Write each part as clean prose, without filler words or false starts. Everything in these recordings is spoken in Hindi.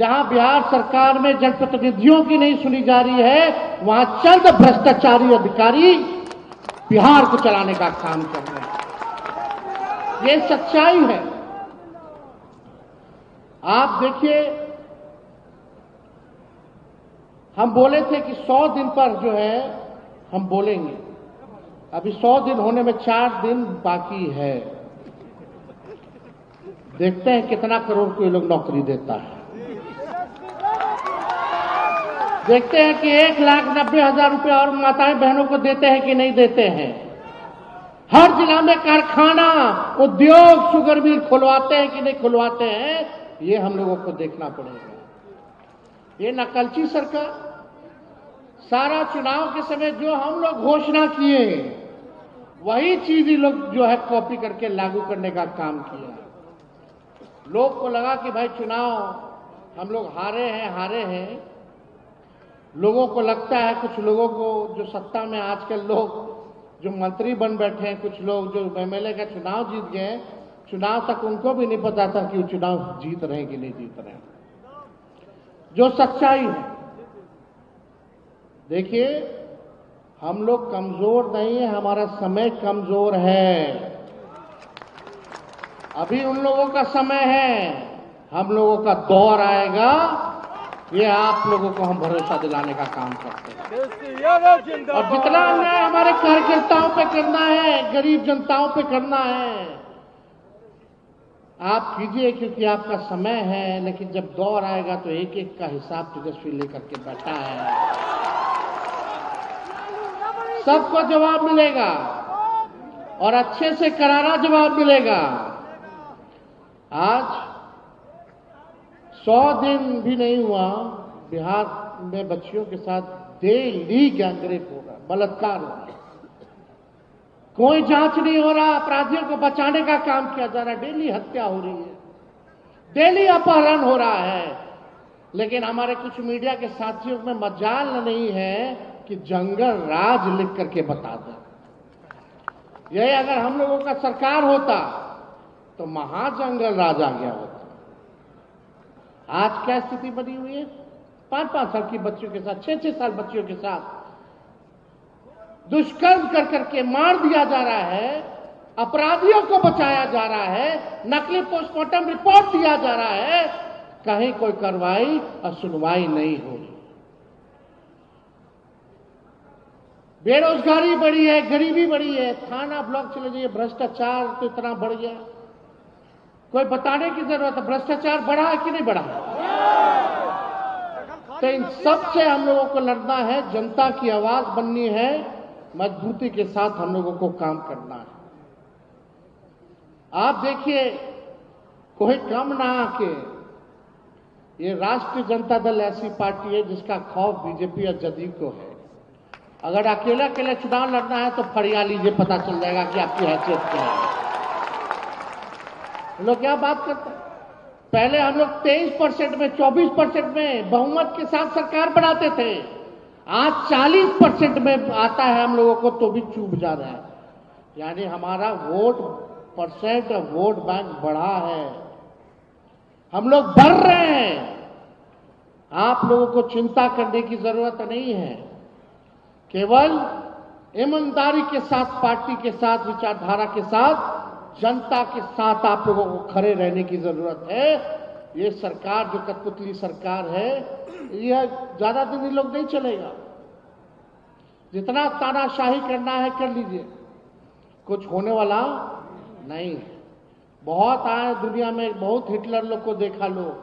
जहां बिहार सरकार में जनप्रतिनिधियों की नहीं सुनी जा रही है, वहां चंद भ्रष्टाचारी अधिकारी बिहार को चलाने का काम कर रहे हैं। ये सच्चाई है। आप देखिए, हम बोले थे कि 100 दिन पर जो है हम बोलेंगे। अभी 100 दिन होने में 4 दिन बाकी है। देखते हैं कितना करोड़ को ये लोग नौकरी देता है। देखते हैं कि 1,90,000 रुपये और माताएं बहनों को देते हैं कि नहीं देते हैं। हर जिला में कारखाना, उद्योग, शुगर मिल खुलवाते हैं कि नहीं खुलवाते हैं, ये हम लोगों को देखना पड़ेगा। ये नकलची सरकार सारा चुनाव के समय जो हम लोग घोषणा किए वही चीज ही लोग जो है कॉपी करके लागू करने का काम किया। लोग को लगा कि भाई चुनाव हम लोग हारे हैं। लोगों को लगता है, कुछ लोगों को जो सत्ता में आजकल लोग जो मंत्री बन बैठे हैं, कुछ लोग जो एमएलए का चुनाव जीत गए, चुनाव तक उनको भी नहीं पता था कि वो चुनाव जीत रहे हैं कि नहीं जीत रहे हैं। जो सच्चाई है, देखिए हम लोग कमजोर नहीं है, हमारा समय कमजोर है। अभी उन लोगों का समय है, हम लोगों का दौर आएगा। ये आप लोगों को हम भरोसा दिलाने का काम करते हैं। और जितना अन्याय हमारे कार्यकर्ताओं पे करना है, गरीब जनताओं पे करना है, आप कीजिए, क्योंकि आपका समय है। लेकिन जब दौर आएगा तो एक एक का हिसाब तेजस्वी लेकर के बैठा है। सबको जवाब मिलेगा और अच्छे से करारा जवाब मिलेगा। आज 100 दिन भी नहीं हुआ, बिहार में बच्चियों के साथ डेली गैंगरेप हो रहा है, बलात्कार हो रहा है। कोई जांच नहीं हो रहा, अपराधियों को बचाने का काम किया जा रहा है। डेली हत्या हो रही है, डेली अपहरण हो रहा है। लेकिन हमारे कुछ मीडिया के साथियों में मजाल नहीं है कि जंगल राज लिख करके बता दें। यही अगर हम लोगों का सरकार होता तो महाजंगल राज आ गया होता। आज क्या स्थिति बनी हुई है? 5-5 साल की बच्चियों के साथ, 6-6 साल बच्चियों के साथ दुष्कर्म कर करके मार दिया जा रहा है, अपराधियों को बचाया जा रहा है, नकली पोस्टमार्टम रिपोर्ट दिया जा रहा है, कहीं कोई कार्रवाई और सुनवाई नहीं हो रही। बेरोजगारी बढ़ी है, गरीबी बढ़ी है, थाना ब्लॉक चले जाइए, भ्रष्टाचार तो इतना बढ़ गया, कोई बताने की जरूरत है। भ्रष्टाचार बढ़ा है कि नहीं बढ़ा? तो इन सब से हम लोगों को लड़ना है, जनता की आवाज बननी है, मजबूती के साथ हम लोगों को काम करना है। आप देखिए, कोई कम ना आके, ये राष्ट्रीय जनता दल ऐसी पार्टी है जिसका खौफ बीजेपी और जदयू को है। अगर अकेले अकेले चुनाव लड़ना है तो फरिया लीजिए, पता चल जाएगा कि आपकी हैसियत क्या है। लोग क्या बात करते हैं? पहले हम लोग 23% में, 24% में बहुमत के साथ सरकार बनाते थे। आज 40% में आता है हम लोगों को तो भी चूक जा रहा है। यानी हमारा वोट परसेंट और वोट बैंक बढ़ा है, हम लोग बढ़ रहे हैं। आप लोगों को चिंता करने की जरूरत नहीं है, केवल ईमानदारी के साथ, पार्टी के साथ, विचारधारा के साथ, जनता के साथ आप लोगों को खड़े रहने की जरूरत है। ये सरकार जो कठपुतली सरकार है, यह ज्यादा दिन ये लोग नहीं चलेगा। जितना तानाशाही करना है कर लीजिए, कुछ होने वाला नहीं है। बहुत आए दुनिया में, बहुत हिटलर लोग को देखा लो,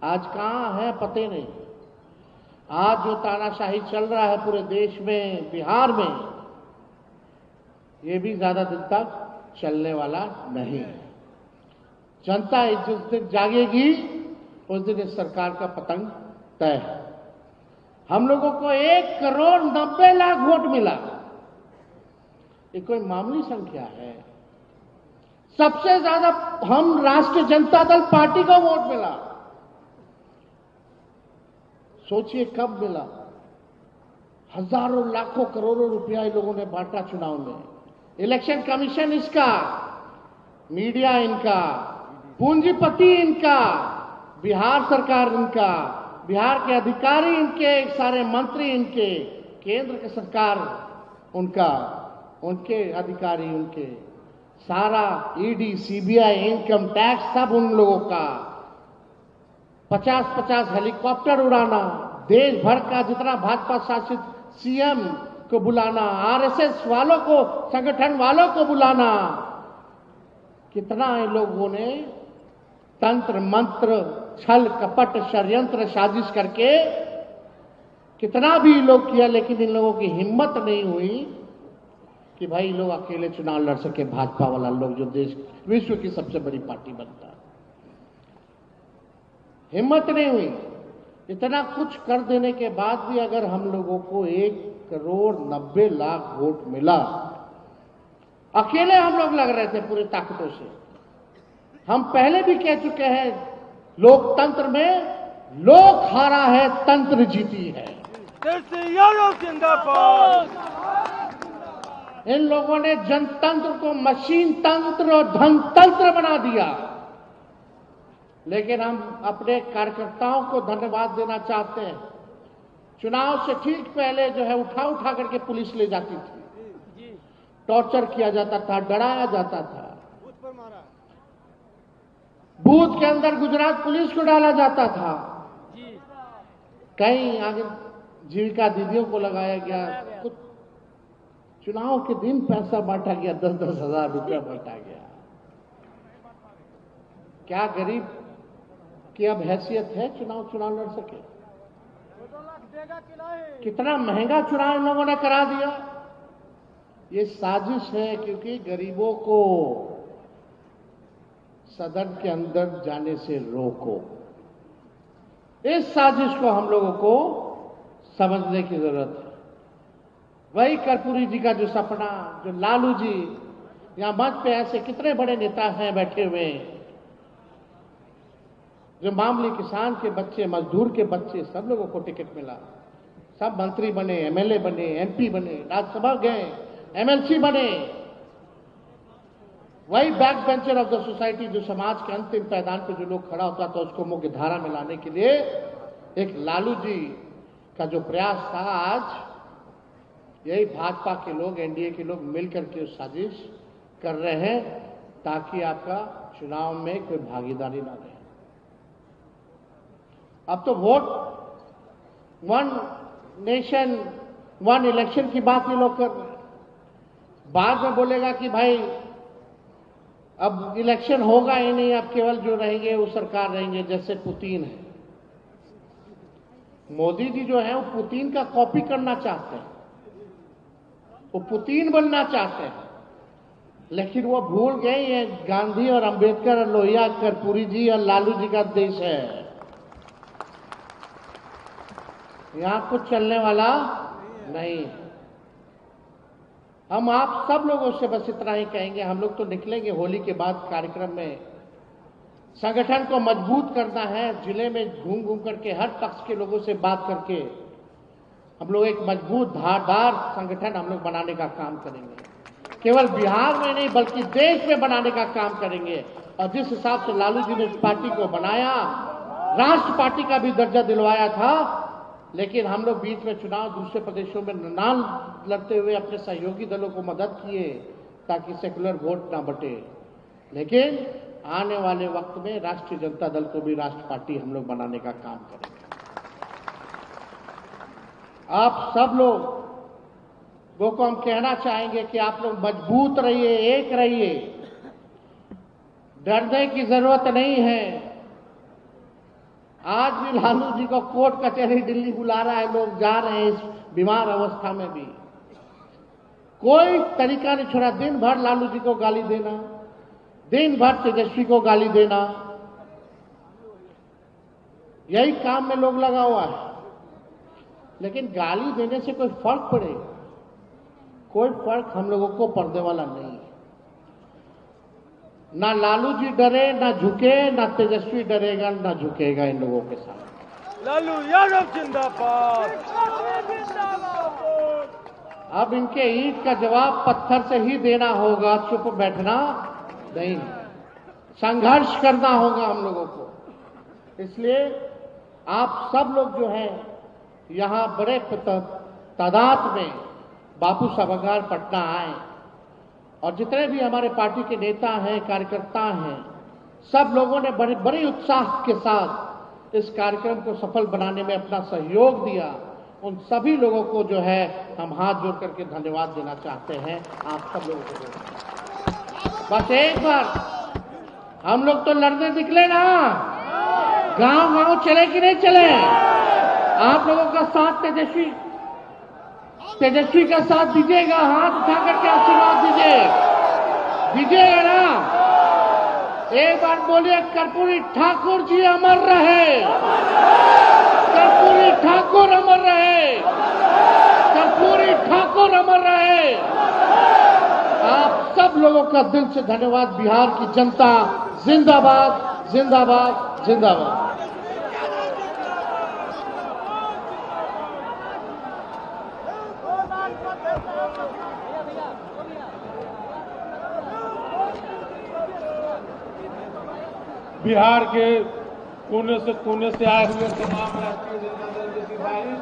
आज कहाँ है पते नहीं। आज जो तानाशाही चल रहा है पूरे देश में, बिहार में, ये भी ज्यादा दिन तक चलने वाला नहीं है। जनता जिस दिन जागेगी उस दिन इस सरकार का पतंग तय है। हम लोगों को 1,90,00,000 वोट मिला, ये कोई मामूली संख्या है। सबसे ज्यादा हम राष्ट्रीय जनता दल पार्टी को वोट मिला। सोचिए कब मिला? हजारों लाखों करोड़ों रुपया इन लोगों ने बांटा चुनाव में। इलेक्शन कमीशन इसका, मीडिया इनका, पूंजीपति इनका, बिहार सरकार इनका, बिहार के अधिकारी इनके, सारे मंत्री इनके, केंद्र की सरकार उनका, उनके अधिकारी उनके, सारा ईडी, सीबीआई, इनकम टैक्स सब उन लोगों का। 50-50 हेलीकॉप्टर उड़ाना, देश भर का जितना भाजपा शासित सीएम को बुलाना, आरएसएस वालों को, संगठन वालों को बुलाना। कितना इन लोगों ने तंत्र मंत्र, छल कपट, षड्यंत्र, साजिश करके कितना भी लोग किया, लेकिन इन लोगों की हिम्मत नहीं हुई कि भाई लोग अकेले चुनाव लड़ सके। भाजपा वाला लोग जो देश विश्व की सबसे बड़ी पार्टी बनता है, हिम्मत नहीं हुई। इतना कुछ कर देने के बाद भी अगर हम लोगों को 1,90,00,000 वोट मिला, अकेले हम लोग लग रहे थे पूरी ताकतों से। हम पहले भी कह चुके हैं, लोकतंत्र में लोक हारा है, तंत्र जीती है। इन लोगों ने जनतंत्र को मशीन तंत्र और धनतंत्र बना दिया। लेकिन हम अपने कार्यकर्ताओं को धन्यवाद देना चाहते हैं। चुनाव से ठीक पहले जो है उठा करके पुलिस ले जाती थी, टॉर्चर किया जाता था, डराया जाता था। बूथ के अंदर गुजरात पुलिस को डाला जाता था, कहीं आगे जीविका दीदियों को लगाया गया, कुछ चुनाव के दिन पैसा बांटा गया, 10-10 हजार रुपया बांटा गया। क्या गरीब की अब हैसियत है चुनाव लड़ सके? कितना महंगा चुनाव इन लोगों ने करा दिया। ये साजिश है, क्योंकि गरीबों को सदन के अंदर जाने से रोको। इस साजिश को हम लोगों को समझने की जरूरत है। वही कर्पूरी जी का जो सपना, जो लालू जी, यहां मंच पे ऐसे कितने बड़े नेता हैं बैठे हुए, जो मामूली किसान के बच्चे, मजदूर के बच्चे, सब लोगों को टिकट मिला, सब मंत्री बने, एमएलए बने, एमपी बने, राज्यसभा गए, एमएलसी बने। वही back bencher of the society, जो समाज के अंतिम पैदान पे जो लोग खड़ा होता था, उसको मुख्य धारा में लाने के लिए एक लालू जी का जो प्रयास था, आज यही भाजपा के लोग, एनडीए के लोग मिलकर के साजिश कर रहे हैं, ताकि आपका चुनाव में कोई भागीदारी ना रहे। अब तो vote, one nation one election की बात ये लोग कर रहे हैं। बाद में बोलेगा कि भाई अब इलेक्शन होगा ही नहीं, अब केवल जो रहेंगे वो सरकार रहेंगे, जैसे पुतिन है। मोदी जी जो है वो पुतिन का कॉपी करना चाहते हैं, वो पुतिन बनना चाहते हैं, लेकिन वो भूल गए ये गांधी और अंबेडकर और लोहिया, कर्पूरी जी और लालू जी का देश है। यहां कुछ चलने वाला नहीं। हम आप सब लोगों से बस इतना ही कहेंगे, हम लोग तो निकलेंगे होली के बाद कार्यक्रम में। संगठन को मजबूत करना है, जिले में घूम घूम करके हर पक्ष के लोगों से बात करके हम लोग एक मजबूत धारदार संगठन हम लोग बनाने का काम करेंगे। केवल बिहार में नहीं बल्कि देश में बनाने का काम करेंगे। और जिस हिसाब से लालू जी ने इस पार्टी को बनाया, राष्ट्र पार्टी का भी दर्जा दिलवाया था, लेकिन हम लोग बीच में चुनाव दूसरे प्रदेशों में नाम लड़ते हुए अपने सहयोगी दलों को मदद किए ताकि सेकुलर वोट ना बटे। लेकिन आने वाले वक्त में राष्ट्रीय जनता दल को भी राष्ट्र पार्टी हम लोग बनाने का काम करेंगे। आप सब लोगों को हम कहना चाहेंगे कि आप लोग मजबूत रहिए, एक रहिए, डरने की जरूरत नहीं है। आज भी लालू जी को कोर्ट कचहरी दिल्ली बुला रहा है, लोग जा रहे हैं इस बीमार अवस्था में भी। कोई तरीका नहीं छोड़ा, दिन भर लालू जी को गाली देना, दिन भर तेजस्वी को गाली देना, यही काम में लोग लगा हुआ है। लेकिन गाली देने से कोई फर्क पड़े? कोई फर्क हम लोगों को पड़ने वाला नहीं है। ना लालू जी डरे, ना झुके, ना तेजस्वी डरेगा, ना झुकेगा इन लोगों के साथ। लालू यादव जिंदाबाद। अब इनके ईंट का जवाब पत्थर से ही देना होगा, चुप बैठना नहीं, संघर्ष करना होगा हम लोगों को। इसलिए आप सब लोग जो है यहाँ बड़े तादाद में बापू सभागार पटना आए और जितने भी हमारे पार्टी के नेता हैं, कार्यकर्ता हैं, सब लोगों ने बड़े उत्साह के साथ इस कार्यक्रम को सफल बनाने में अपना सहयोग दिया। उन सभी लोगों को जो है हम हाथ जोड़ करके धन्यवाद देना चाहते हैं। आप सब लोगों को बस एक बार हम लोग तो लड़ने निकले ना, गांव चले कि नहीं चले? आप लोगों का साथ तेजस्वी का साथ दीजिएगा, हाथ उठा करके आशीर्वाद दीजिएगा ना। एक बार बोलिए, कर्पूरी ठाकुर जी अमर रहे, कर्पूरी ठाकुर अमर रहे, कर्पूरी ठाकुर अमर रहे। आप सब लोगों का दिल से धन्यवाद। बिहार की जनता जिंदाबाद, जिंदाबाद, जिंदाबाद। बिहार के कोने से आए हुए तमाम राष्ट्रीय जनता दल के सिपाही